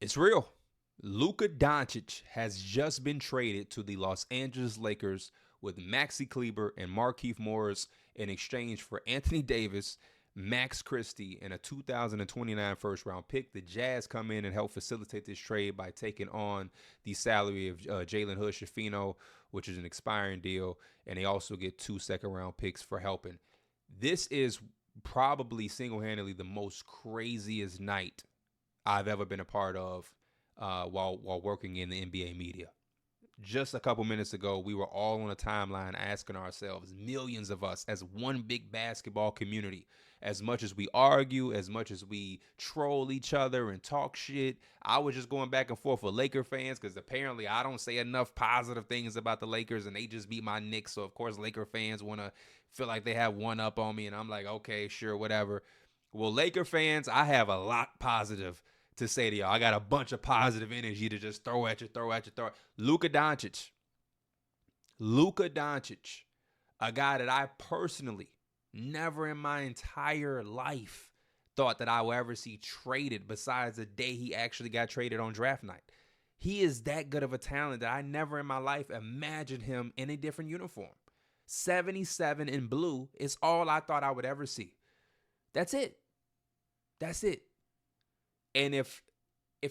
It's real. Luka Doncic has just been traded to the Los Angeles Lakers with Maxi Kleber and Markieff Morris in exchange for Anthony Davis, Max Christie, and a 2029 first round pick. The Jazz come in and help facilitate this trade by taking on the salary of Jalen Hood-Schifino, which is an expiring deal, and they also get 2 second round picks for helping. This is probably single-handedly the most craziest night I've ever been a part of while working in the NBA media. Just a couple minutes ago, we were all on a timeline asking ourselves, millions of us, as one big basketball community, as much as we argue, as much as we troll each other and talk shit. I was just going back and forth with Laker fans because apparently I don't say enough positive things about the Lakers and they just beat my Knicks. So, of course, Laker fans want to feel like they have one up on me. And I'm like, okay, sure, whatever. Well, Laker fans, I have a lot positive to say to y'all. I got a bunch of positive energy to just throw at you. Luka Doncic, a guy that I personally never in my entire life thought that I would ever see traded besides the day he actually got traded on draft night. He is that good of a talent that I never in my life imagined him in a different uniform. 77 in blue is all I thought I would ever see. That's it. And if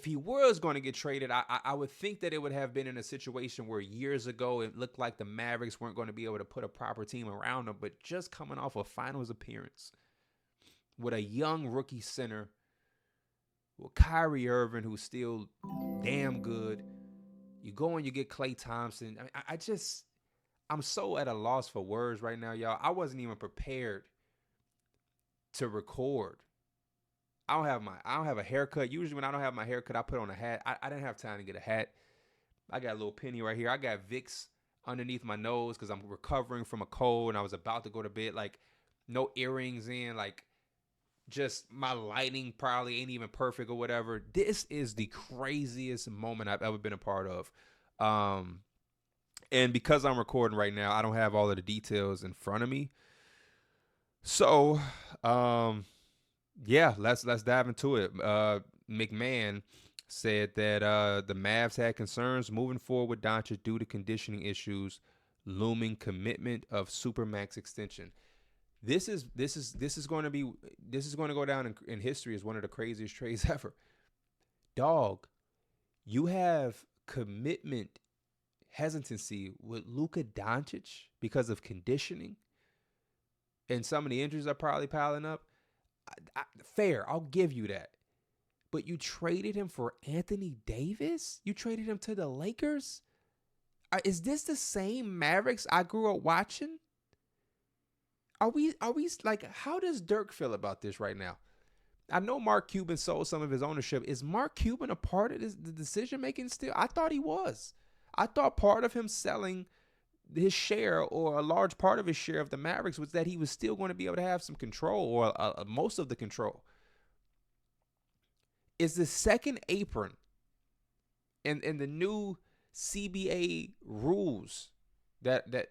he was going to get traded, I would think that it would have been in a situation where years ago it looked like the Mavericks weren't going to be able to put a proper team around him. But just coming off a finals appearance with a young rookie center, with Kyrie Irving, who's still damn good, you go and you get Klay Thompson. I mean, I'm so at a loss for words right now, y'all. I wasn't even prepared to record. I don't have a haircut. Usually when I don't have my haircut, I put on a hat. I didn't have time to get a hat. I got a little penny right here. I got Vicks underneath my nose because I'm recovering from a cold and I was about to go to bed. Like, no earrings in. Like, just my lighting probably ain't even perfect or whatever. This is the craziest moment I've ever been a part of. And because I'm recording right now, I don't have all of the details in front of me. So, yeah, let's dive into it. McMahon said that the Mavs had concerns moving forward with Doncic due to conditioning issues, looming commitment of supermax extension. This is going to go down in history as one of the craziest trades ever. Dog, you have commitment hesitancy with Luka Doncic because of conditioning, and some of the injuries are probably piling up. Fair, I'll give you that. But you traded him for Anthony Davis? You traded him to the Lakers? Is this the same Mavericks I grew up watching? Are we like, how does Dirk feel about this right now? I know Mark Cuban sold some of his ownership. Is Mark Cuban a part of the decision making still? I thought he was. I thought part of him selling his share or a large part of his share of the Mavericks was that he was still going to be able to have some control or most of the control. Is the second apron and the new CBA rules that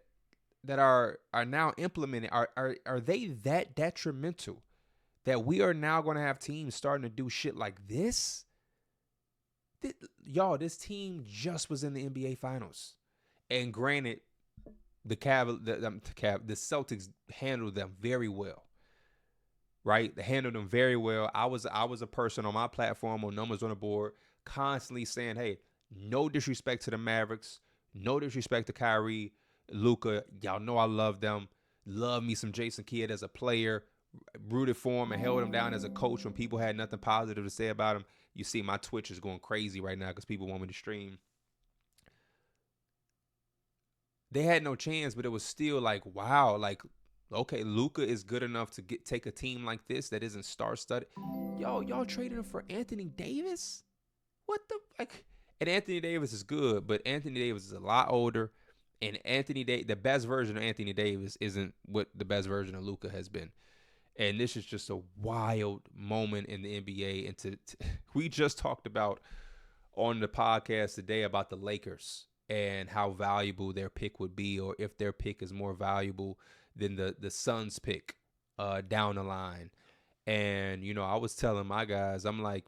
are now implemented, are they that detrimental that we are now going to have teams starting to do shit like this? Y'all, this team just was in the NBA Finals. And granted, the Celtics handled them very well, right? They handled them very well. I was a person on my platform on Numbers on the Board constantly saying, hey, no disrespect to the Mavericks, no disrespect to Kyrie, Luka. Y'all know I love them. Love me some Jason Kidd as a player. Rooted for him and held him down as a coach when people had nothing positive to say about him. You see my Twitch is going crazy right now because people want me to stream. They had no chance, but it was still like, wow, like, okay, Luka is good enough to take a team like this that isn't star-studded. Y'all traded him for Anthony Davis? What the like? And Anthony Davis is good, but Anthony Davis is a lot older, and the best version of Anthony Davis isn't what the best version of Luka has been. And this is just a wild moment in the NBA. And we just talked about on the podcast today about the Lakers and how valuable their pick would be, or if their pick is more valuable than the Suns pick down the line. And, I was telling my guys, I'm like,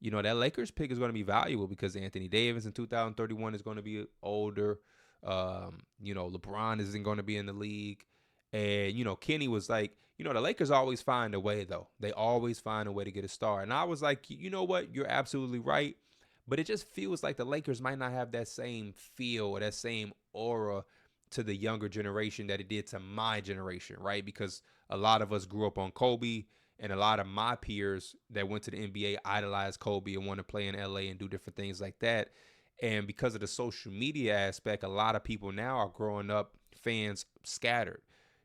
that Lakers pick is going to be valuable because Anthony Davis in 2031 is going to be older. LeBron isn't going to be in the league. And, Kenny was like, the Lakers always find a way, though. They always find a way to get a star. And I was like, you know what? You're absolutely right. But it just feels like the Lakers might not have that same feel or that same aura to the younger generation that it did to my generation, right? Because a lot of us grew up on Kobe, and a lot of my peers that went to the NBA idolized Kobe and want to play in LA and do different things like that. And because of the social media aspect, a lot of people now are growing up fans scattered.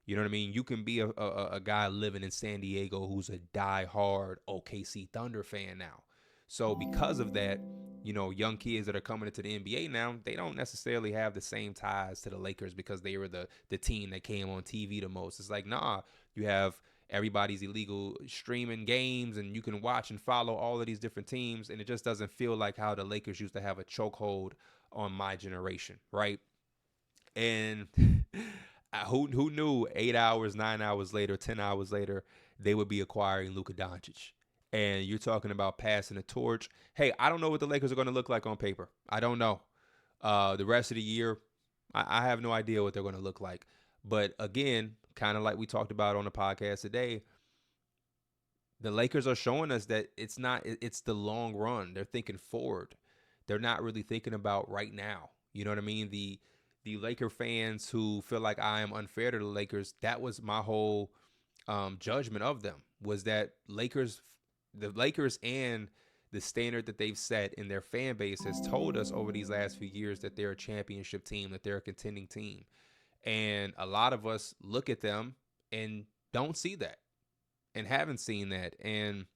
You know what I mean? You can be a guy living in San Diego who's a die-hard OKC Thunder fan now. So because of that, young kids that are coming into the NBA now, they don't necessarily have the same ties to the Lakers because they were the team that came on TV the most. It's like, nah, you have everybody's illegal streaming games and you can watch and follow all of these different teams, and it just doesn't feel like how the Lakers used to have a chokehold on my generation, right? And who knew 8 hours, 9 hours later, 10 hours later, they would be acquiring Luka Doncic. And you're talking about passing the torch. Hey, I don't know what the Lakers are going to look like on paper. I don't know. The rest of the year, I have no idea what they're going to look like. But again, kind of like we talked about on the podcast today, the Lakers are showing us that it's the long run. They're thinking forward. They're not really thinking about right now. You know what I mean? The Laker fans who feel like I am unfair to the Lakers, that was my whole judgment of them, was that the Lakers and the standard that they've set in their fan base has told us over these last few years that they're a championship team, that they're a contending team. And a lot of us look at them and don't see that and haven't seen that. And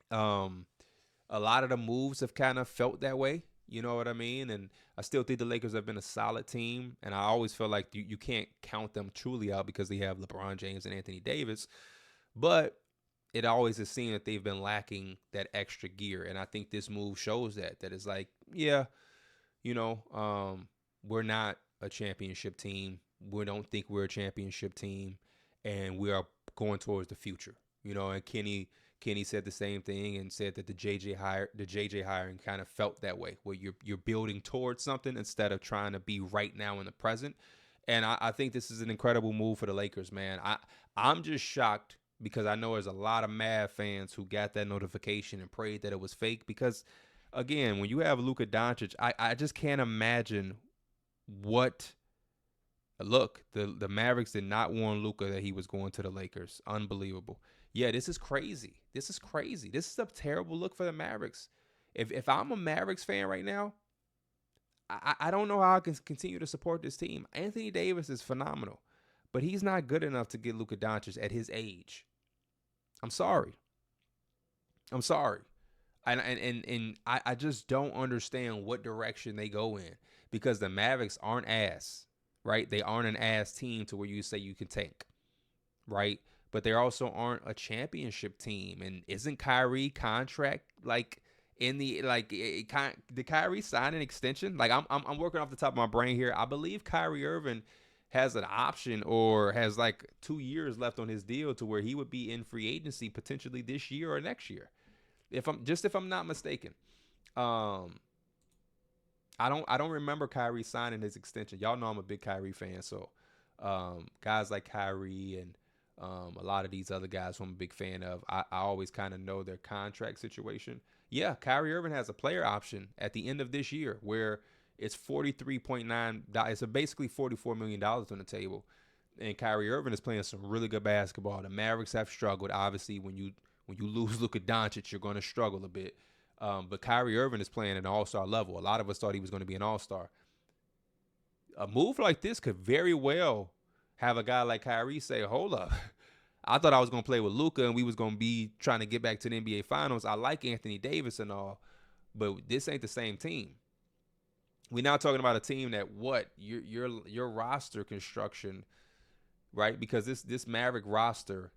a lot of the moves have kind of felt that way. You know what I mean? And I still think the Lakers have been a solid team. And I always feel like you can't count them truly out because they have LeBron James and Anthony Davis. But it always has seemed that they've been lacking that extra gear. And I think this move shows that it's like, yeah, we're not a championship team. We don't think we're a championship team. And we are going towards the future. And Kenny said the same thing and said that the JJ hiring kind of felt that way, where you're building towards something instead of trying to be right now in the present. And I think this is an incredible move for the Lakers, man. I'm just shocked because I know there's a lot of Mav fans who got that notification and prayed that it was fake. Because, again, when you have Luka Doncic, I just can't imagine what. Look, the Mavericks did not warn Luka that he was going to the Lakers. Unbelievable. Yeah, this is crazy. This is crazy. This is a terrible look for the Mavericks. If I'm a Mavericks fan right now, I don't know how I can continue to support this team. Anthony Davis is phenomenal, but he's not good enough to get Luka Doncic at his age. I'm sorry. I'm sorry. And I just don't understand what direction they go in, because the Mavericks aren't ass, right? They aren't an ass team to where you say you can tank, right? But they also aren't a championship team. And isn't Kyrie contract like in the did Kyrie sign an extension? Like I'm working off the top of my brain here. I believe Kyrie Irving has an option or has like 2 years left on his deal to where he would be in free agency potentially this year or next year. If I'm not mistaken. I don't remember Kyrie signing his extension. Y'all know I'm a big Kyrie fan, so guys like Kyrie and a lot of these other guys who I'm a big fan of, I always kind of know their contract situation. Yeah, Kyrie Irving has a player option at the end of this year where it's $43.9. It's basically $44 million on the table, and Kyrie Irving is playing some really good basketball. The Mavericks have struggled. Obviously, when you lose Luka Doncic, you're going to struggle a bit. But Kyrie Irving is playing at an all-star level. A lot of us thought he was going to be an all-star. A move like this could very well have a guy like Kyrie say, hold up, I thought I was going to play with Luka and we was going to be trying to get back to the NBA Finals. I like Anthony Davis and all, but this ain't the same team. We're now talking about a team that your roster construction, right? Because this Maverick roster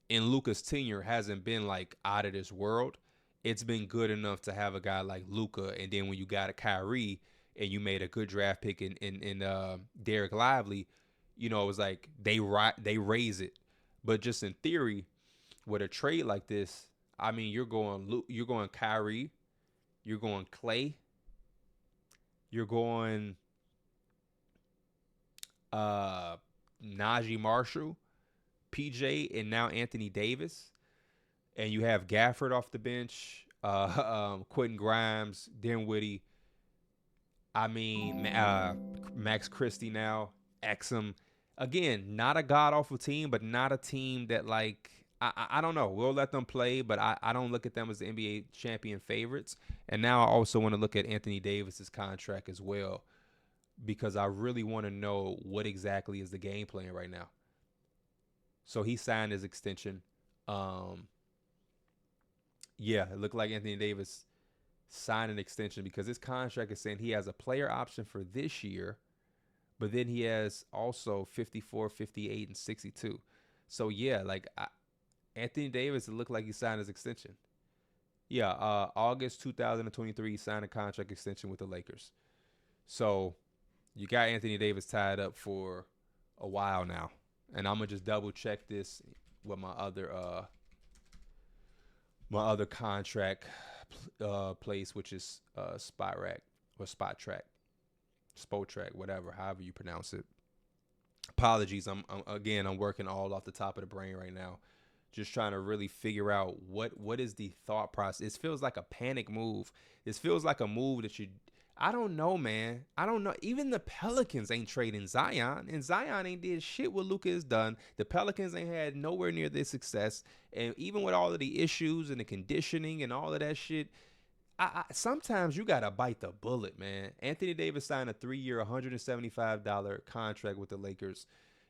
in Luka's tenure hasn't been like out of this world. It's been good enough to have a guy like Luka, and then when you got a Kyrie and you made a good draft pick in Derek Lively, it was like they raise it. But just in theory, with a trade like this, I mean, you're going Kyrie, you're going Clay, you're going uh Najee Marshall, PJ, and now Anthony Davis, and you have Gafford off the bench, Quentin Grimes, Dinwiddie. I mean, Max Christie now, Exum. Again, not a god awful team, but not a team that like I don't know. We'll let them play, but I don't look at them as the NBA champion favorites. And now I also want to look at Anthony Davis's contract as well because I really want to know what exactly is the game plan right now. So he signed his extension. Um, yeah, it looked like Anthony Davis signed an extension because his contract is saying he has a player option for this year, but then he has also 54, 58, and 62. So yeah, Anthony Davis, it looked like he signed his extension. Yeah, August 2023, he signed a contract extension with the Lakers. So you got Anthony Davis tied up for a while now, and I'm gonna just double check this with my other contract place, which is Spot Rack or Spot Track, Spot Track, whatever, however you pronounce it. Apologies, I'm working all off the top of the brain right now, just trying to really figure out what is the thought process. It feels like a panic move. This feels like a move that you. I don't know, man. I don't know. Even the Pelicans ain't trading Zion, and Zion ain't did shit what Luka has done. The Pelicans ain't had nowhere near this success, and even with all of the issues and the conditioning and all of that shit, sometimes you gotta bite the bullet, man. Anthony Davis signed a 3-year, $175 contract with the Lakers,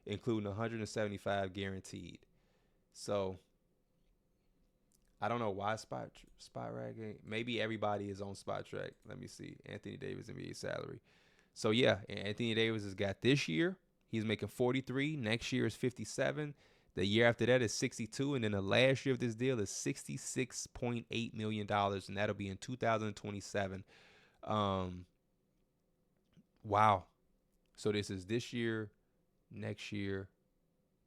including 175 guaranteed. So I don't know why Spot Rag ain't. Maybe everybody is on Spot Track. Let me see. Anthony Davis NBA salary. So yeah, Anthony Davis has got this year. He's making 43. Next year is 57. The year after that is 62, and then the last year of this deal is $66.8 million, and that'll be in 2027. Wow. So this is this year, next year,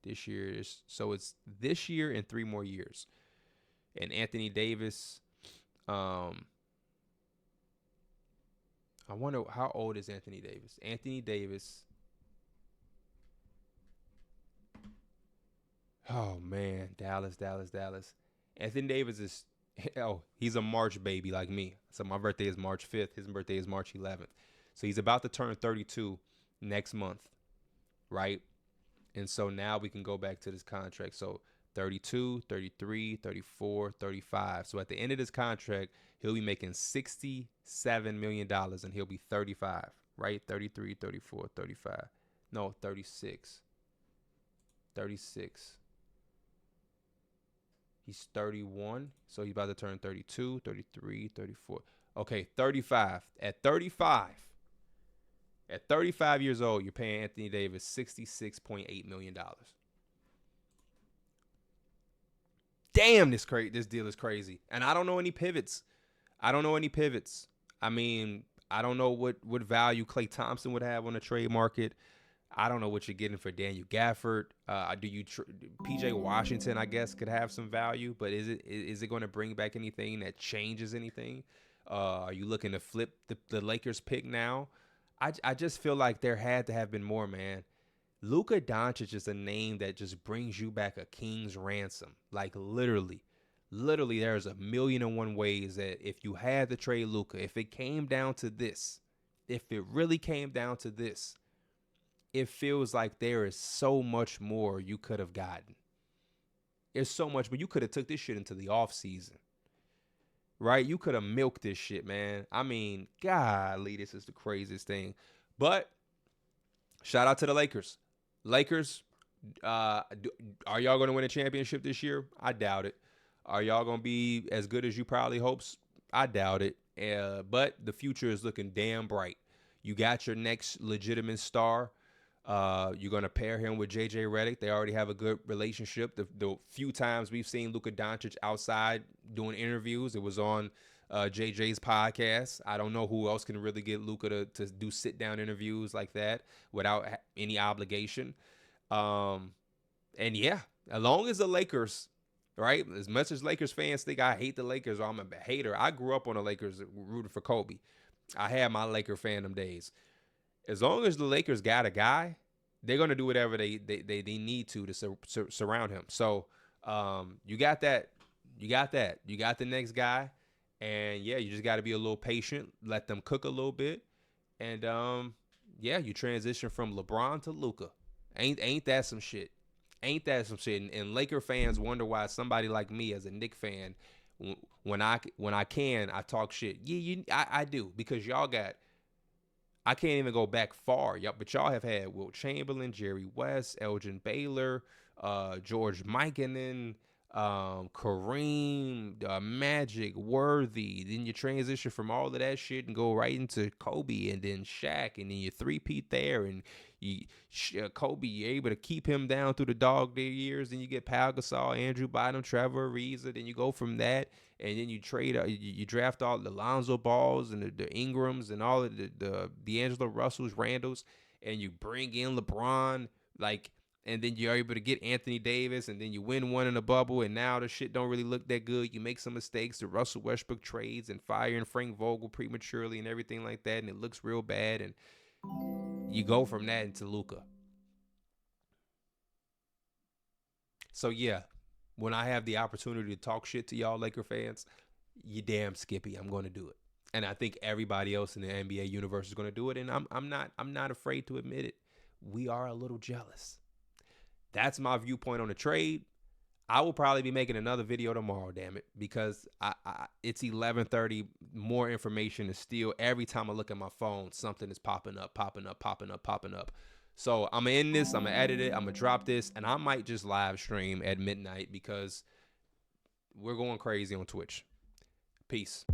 this year is so it's this year and 3 more years. And Anthony Davis, I wonder how old is Anthony Davis? Anthony Davis. Oh man, Dallas. Anthony Davis is he's a March baby like me. So my birthday is March 5th. His birthday is March 11th. So he's about to turn 32 next month, right? And so now we can go back to this contract. So 32, 33, 34, 35. So at the end of this contract, he'll be making $67 million and he'll be 35, right? 33, 34, 35. No, 36. 36. He's 31. So he's about to turn 32, 33, 34. Okay, 35. At 35 years old, you're paying Anthony Davis $66.8 million. Damn, this deal is crazy. And I don't know any pivots. I mean, I don't know what value Klay Thompson would have on the trade market. I don't know what you're getting for Daniel Gafford. PJ Washington, I guess, could have some value, but is it going to bring back anything that changes anything? Are you looking to flip the Lakers pick now? I just feel like there had to have been more, man. Luka Doncic is a name that just brings you back a king's ransom. Like literally, there's a million and one ways that if you had to trade Luka, if it came down to this, if it really came down to this, it feels like there is so much more you could have gotten. There's so much, but you could have took this shit into the off season, right? You could have milked this shit, man. I mean, golly, this is the craziest thing. But shout out to the Lakers. Lakers, are y'all going to win a championship this year? I doubt it. Are y'all going to be as good as you probably hopes? I doubt it. But the future is looking damn bright. You got your next legitimate star. You're going to pair him with JJ Redick. They already have a good relationship. The few times we've seen Luka Doncic outside doing interviews, it was on JJ's podcast. I don't know who else can really get Luka to do sit-down interviews like that without any obligation. And yeah, as long as the Lakers right? As much as Lakers fans think I hate the Lakers or I'm a hater, I grew up on the Lakers rooting for Kobe. I had my Laker fandom days. As long as the Lakers got a guy, they're gonna do whatever they need to surround him. So you got that, you got that, you got the next guy, and yeah, you just got to be a little patient, let them cook a little bit, and yeah, you transition from LeBron to Luka. Ain't that some shit? Ain't that some shit? And Laker fans wonder why somebody like me, as a Knick fan, when I talk shit. Yeah, I do, because y'all got. I can't even go back far, y'all, but y'all have had Wilt Chamberlain, Jerry West, Elgin Baylor, George Michanin, Kareem, Magic, Worthy. Then you transition from all of that shit and go right into Kobe, and then Shaq, and then you three-peat there, and Kobe, you're able to keep him down through the dog day years. Then you get Pau Gasol, Andrew Bynum, Trevor Ariza. Then you go from that, and then you trade, you draft all the Lonzo Balls and the Ingrams and all of the D'Angelo Russells, Randalls, and you bring in LeBron, like, and then you're able to get Anthony Davis, and then you win one in the bubble, and now the shit don't really look that good. You make some mistakes, the Russell Westbrook trades, and firing Frank Vogel prematurely and everything like that, and it looks real bad, and you go from that into Luka. So yeah, when I have the opportunity to talk shit to y'all Laker fans, you damn Skippy, I'm going to do it. And I think everybody else in the NBA universe is going to do it, and I'm not afraid to admit it. We are a little jealous. That's my viewpoint on the trade. I will probably be making another video tomorrow, damn it, because it's 11:30. More information is still, every time I look at my phone, something is popping up, popping up, popping up, popping up. So I'm gonna end this. I'm gonna edit it. I'm gonna drop this, and I might just live stream at midnight because we're going crazy on Twitch. Peace.